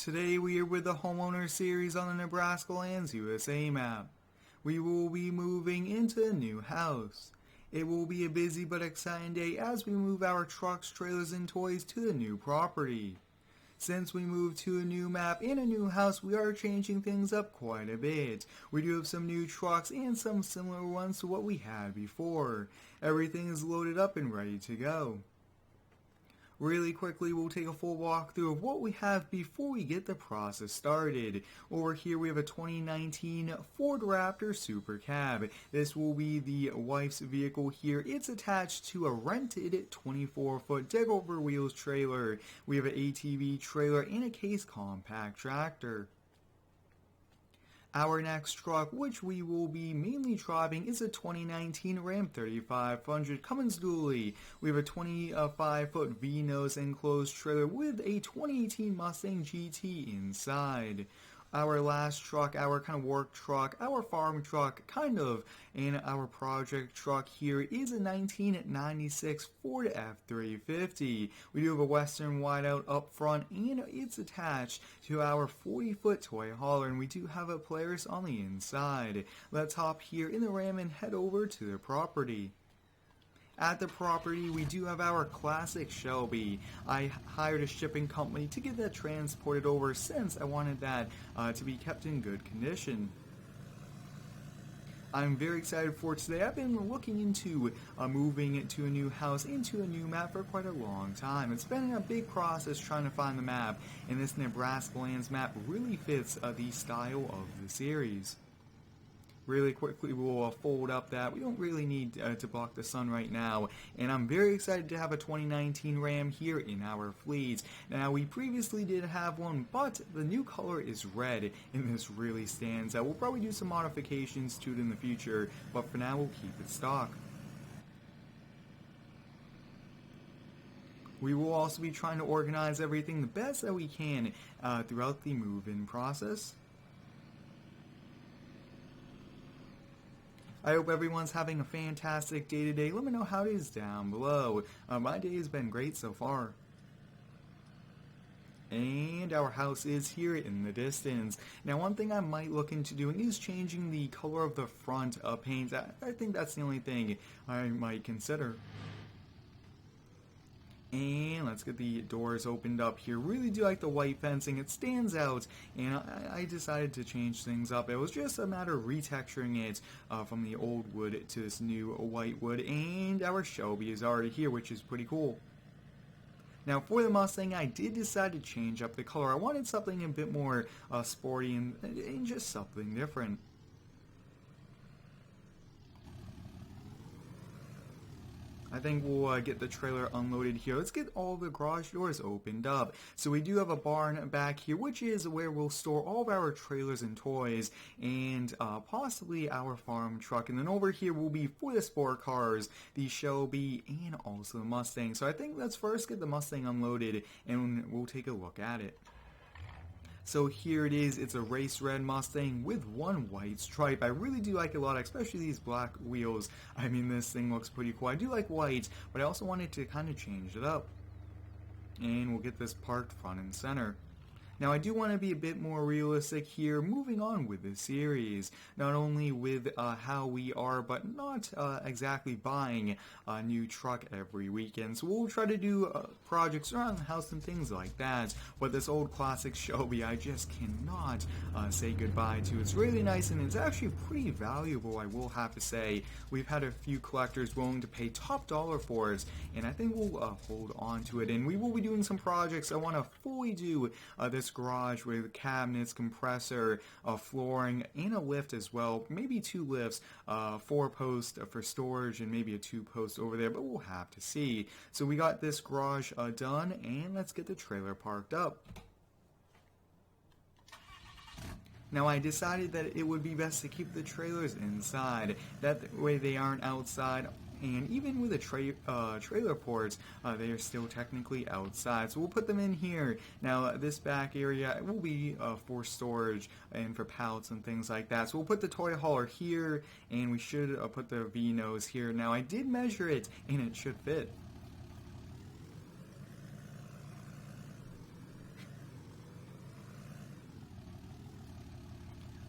Today we are with the Homeowner series on the Nebraska Lands USA map. We will be moving into a new house. It will be a busy but exciting day as we move our trucks, trailers, and toys to the new property. Since we moved to a new map and a new house, we are changing things up quite a bit. We do have some new trucks and some similar ones to what we had before. Everything is loaded up and ready to go. Really quickly, we'll take a full walkthrough of what we have before we get the process started. Over here we have a 2019 Ford Raptor Super Cab. This will be the wife's vehicle here. It's attached to a rented 24-foot deck-over wheels trailer. We have an ATV trailer and a case compact tractor. Our next truck, which we will be mainly driving, is a 2019 Ram 3500 Cummins dually. We have a 25-foot V-nose enclosed trailer with a 2018 Mustang GT inside. Our last truck, our kind of work truck, our farm truck, kind of, and our project truck here is a 1996 Ford F350. We do have a Western whiteout up front, and it's attached to our 40-foot toy hauler, and we do have a Polaris on the inside. Let's hop here in the Ram and head over to the property. At the property, we do have our classic Shelby. I hired a shipping company to get that transported over since I wanted that to be kept in good condition. I'm very excited for today. I've been looking into moving to a new house, into a new map for quite a long time. It's been a big process trying to find the map, and this Nebraska Lands map really fits the style of the series. Really quickly, we'll fold up that. We don't really need to block the sun right now. And I'm very excited to have a 2019 Ram here in our fleet. Now, we previously did have one, but the new color is red, and this really stands out. We'll probably do some modifications to it in the future, but for now, we'll keep it stock. We will also be trying to organize everything the best that we can throughout the move-in process. I hope everyone's having a fantastic day today. Let me know how it is down below. My day has been great so far. And our house is here in the distance. Now, one thing I might look into doing is changing the color of the front paint. I think that's the only thing I might consider. And let's get the doors opened up here. Really do like the white fencing. It stands out, and I decided to change things up. It was just a matter of retexturing it from the old wood to this new white wood. And our Shelby is already here, which is pretty cool. Now, for the Mustang, I did decide to change up the color. I wanted something a bit more sporty and just something different. I think we'll get the trailer unloaded here. Let's get all the garage doors opened up. So we do have a barn back here, which is where we'll store all of our trailers and toys, and possibly our farm truck. And then over here will be for the sport cars, the Shelby, and also the Mustang. So I think let's first get the Mustang unloaded, and we'll take a look at it. So here it is. It's a race red Mustang with one white stripe. I really do like it a lot, especially these black wheels. I mean, this thing looks pretty cool. I do like white, but I also wanted to kind of change it up. And we'll get this parked front and center. Now, I do want to be a bit more realistic here, moving on with the series. Not only with how we are, but not exactly buying a new truck every weekend. So we'll try to do projects around the house and things like that. But this old classic Shelby, I just cannot say goodbye to. It's really nice, and it's actually pretty valuable, I will have to say. We've had a few collectors willing to pay top dollar for it, and I think we'll hold on to it. And we will be doing some projects. I want to fully do this garage with cabinets, compressor, flooring, and a lift as well. Maybe 2 lifts, 4 posts for storage, and maybe a 2-post over there, but we'll have to see. So we got this garage done, and let's get the trailer parked up. Now, I decided that it would be best to keep the trailers inside. That way they aren't outside. And even with the trailer ports, they are still technically outside. So we'll put them in here. Now, this back area will be for storage and for pallets and things like that. So we'll put the toy hauler here, and we should put the V-nose here. Now, I did measure it, and it should fit.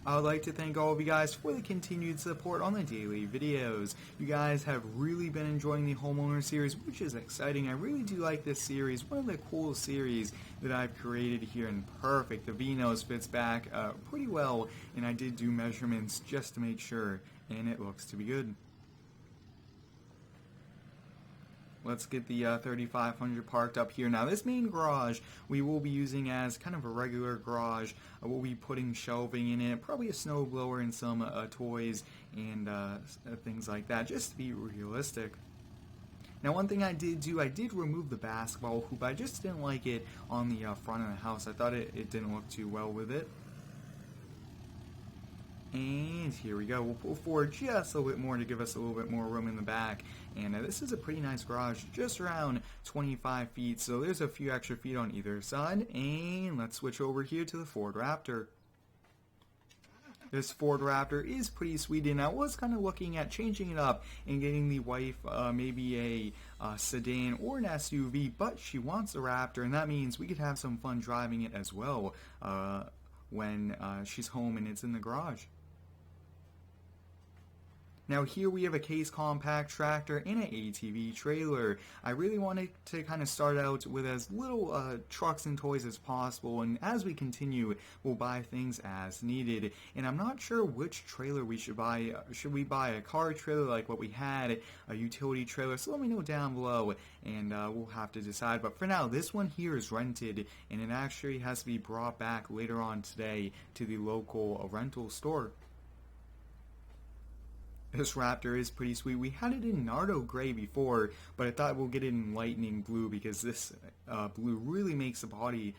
I would like to thank all of you guys for the continued support on the daily videos. You guys have really been enjoying the Homeowner series, which is exciting. I really do like this series, one of the coolest series that I've created here, and perfect. The V-nose fits back pretty well, and I did do measurements just to make sure, and it looks to be good. Let's get the 3500 parked up here. Now this main garage we will be using as kind of a regular garage. We'll be putting shelving in it, probably a snow blower and some toys and things like that, just to be realistic. Now one thing I did do, I did remove the basketball hoop. I just didn't like it on the front of the house. I thought it didn't look too well with it. And here we go. We'll pull forward just a little bit more to give us a little bit more room in the back. And this is a pretty nice garage, just around 25 feet. So there's a few extra feet on either side. And let's switch over here to the Ford Raptor. This Ford Raptor is pretty sweet, and I was kind of looking at changing it up and getting the wife maybe a sedan or an SUV, but she wants a Raptor, and that means we could have some fun driving it as well when she's home and it's in the garage. Now here we have a Case compact tractor and an ATV trailer. I really wanted to kind of start out with as little trucks and toys as possible, and as we continue we'll buy things as needed. And I'm not sure which trailer we should buy. Should we buy a car trailer like what we had, a utility trailer? So let me know down below, and we'll have to decide. But for now, this one here is rented, and it actually has to be brought back later on today to the local rental store. This Raptor is pretty sweet. We had it in Nardo Gray before, but I thought we'll get it in Lightning Blue because this blue really makes the body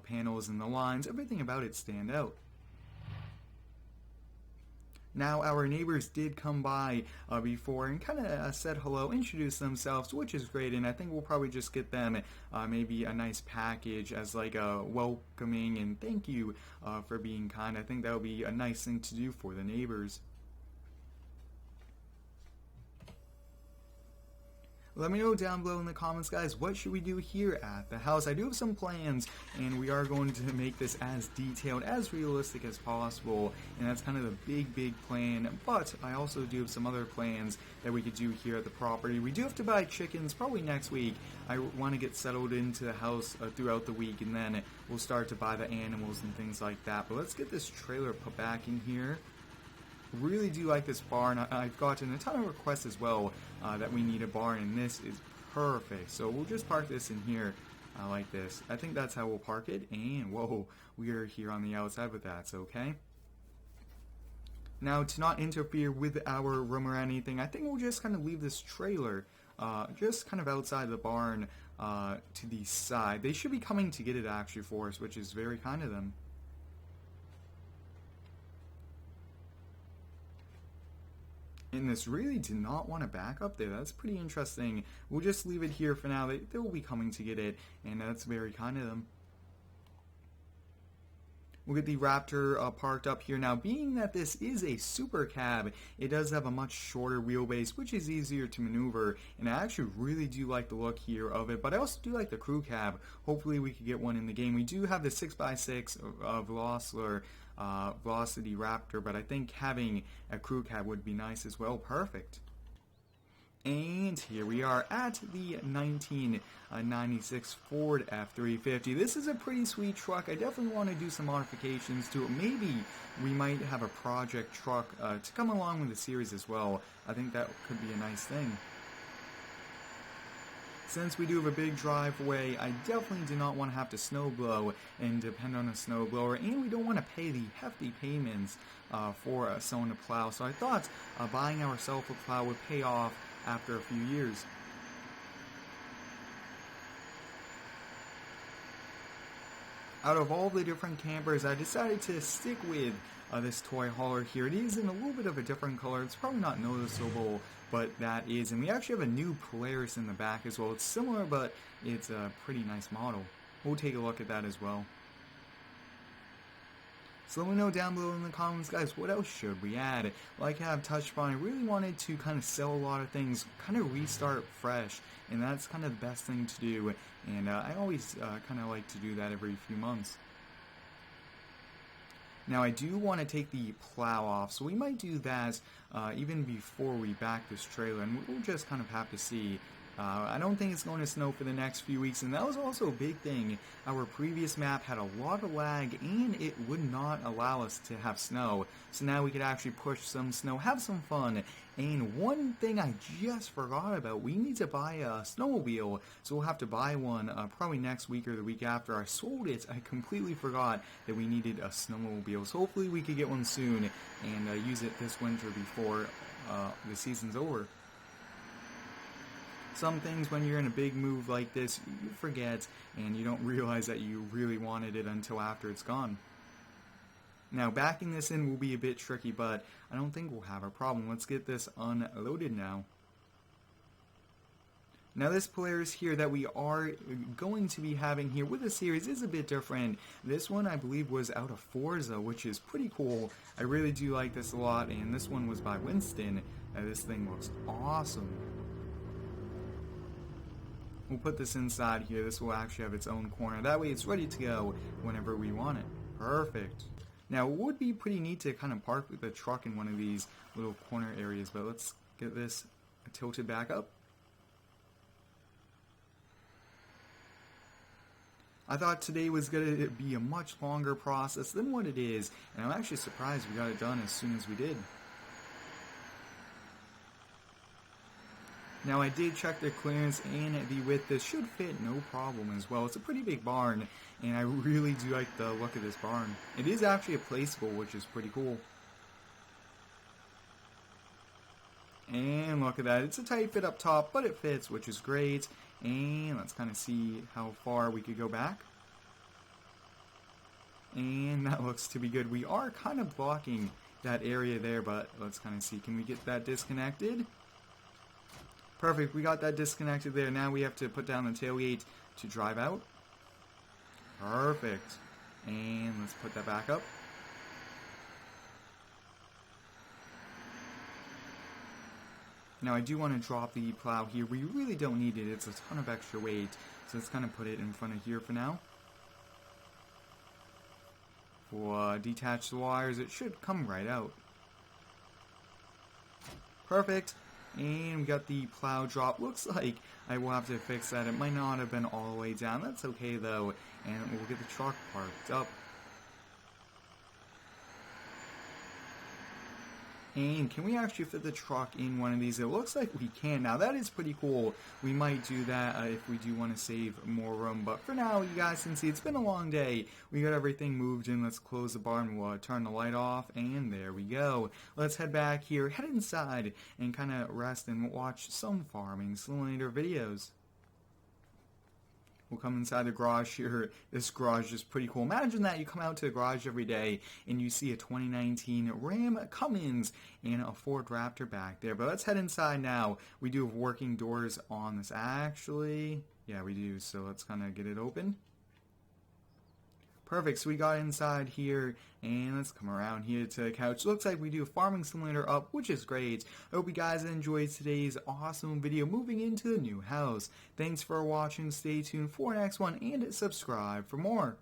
panels and the lines, everything about it stand out. Now our neighbors did come by before and kind of said hello, introduced themselves, which is great, and I think we'll probably just get them maybe a nice package as like a welcoming and thank you for being kind. I think that would be a nice thing to do for the neighbors. Let me know down below in the comments, guys, what should we do here at the house? I do have some plans, and we are going to make this as detailed, as realistic as possible, and that's kind of the big plan. But I also do have some other plans that we could do here at the property. We do have to buy chickens probably next week. I want to get settled into the house throughout the week, and then we'll start to buy the animals and things like that. But let's get this trailer put back in here. Really do like this barn. I've gotten a ton of requests as well that we need a barn, and this is perfect. So we'll just park this in here like this. I think that's how we'll park it, and whoa, we are here on the outside, but that's okay. Now, to not interfere with our room or anything, I think we'll just kind of leave this trailer just kind of outside the barn to the side. They should be coming to get it actually for us, which is very kind of them. And this really did not want to back up there. That's pretty interesting. We'll just leave it here for now. They will be coming to get it, and that's very kind of them. We'll get the Raptor parked up here. Now, being that this is a super cab, it does have a much shorter wheelbase, which is easier to maneuver, and I actually really do like the look here of it, but I also do like the crew cab. Hopefully we could get one in the game. We do have the 6x6 Velocidor Velocity Raptor, but I think having a crew cab would be nice as well. Perfect. And here we are at the 1996 Ford F-350. This is a pretty sweet truck. I definitely want to do some modifications to it. Maybe we might have a project truck to come along with the series as well. I think that could be a nice thing. Since we do have a big driveway, I definitely do not want to have to snow blow and depend on a snow blower, and we don't want to pay the hefty payments for someone to plow. So I thought buying ourselves a plow would pay off after a few years. Out of all the different campers, I decided to stick with this toy hauler here. It is in a little bit of a different color. It's probably not noticeable, but that is. And we actually have a new Polaris in the back as well. It's similar, but it's a pretty nice model. We'll take a look at that as well. So let me know down below in the comments, guys, what else should we add? Like I've touched upon, I really wanted to kind of sell a lot of things, kind of restart fresh, and that's kind of the best thing to do, and I always kind of like to do that every few months. Now I do want to take the plow off, so we might do that even before we back this trailer, and we'll just kind of have to see. I don't think it's going to snow for the next few weeks, and that was also a big thing. Our previous map had a lot of lag, and it would not allow us to have snow. So now we could actually push some snow, have some fun. And one thing I just forgot about, we need to buy a snowmobile, so we'll have to buy one probably next week or the week after. I sold it. I completely forgot that we needed a snowmobile, so hopefully we could get one soon and use it this winter before the season's over. Some things when you're in a big move like this, you forget and you don't realize that you really wanted it until after it's gone. Now backing this in will be a bit tricky, but I don't think we'll have a problem. Let's get this unloaded now. Now this Polaris here that we are going to be having here with the series is a bit different. This one I believe was out of Forza, which is pretty cool. I really do like this a lot, and this one was by Winston. This thing looks awesome. We'll put this inside here. This will actually have its own corner. That way it's ready to go whenever we want it. Perfect. Now it would be pretty neat to kind of park the truck in one of these little corner areas, but let's get this tilted back up. I thought today was going to be a much longer process than what it is, and I'm actually surprised we got it done as soon as we did. Now I did check the clearance and the width. This should fit no problem as well. It's a pretty big barn, and I really do like the look of this barn. It is actually a placeable, which is pretty cool. And look at that. It's a tight fit up top, but it fits, which is great. And let's kind of see how far we could go back. And that looks to be good. We are kind of blocking that area there, but let's kind of see. Can we get that disconnected? Perfect, we got that disconnected there. Now we have to put down the tailgate to drive out. Perfect. And let's put that back up. Now I do want to drop the plow here. We really don't need it. It's a ton of extra weight. So let's kind of put it in front of here for now. We'll detach the wires. It should come right out. Perfect. And we got the plow drop. Looks like I will have to fix that. It might not have been all the way down. That's okay though. And we'll get the truck parked up. And can we actually fit the truck in one of these? It looks like we can. Now that is pretty cool. We might do that if we do want to save more room. But for now, you guys can see it's been a long day. We got everything moved in. Let's close the barn. We'll turn the light off. And there we go. Let's head back here, head inside, and kind of rest and watch some farming simulator videos. We'll come inside the garage here. This garage is pretty cool. Imagine that you come out to the garage every day and you see a 2019 Ram Cummins and a Ford Raptor back there. But let's head inside now. We do have working doors on this actually. Yeah, we do. So let's kind of get it open. Perfect, so we got inside here, and let's come around here to the couch. Looks like we do a farming simulator up, which is great. I hope you guys enjoyed today's awesome video moving into the new house. Thanks for watching, stay tuned for the next one, and subscribe for more.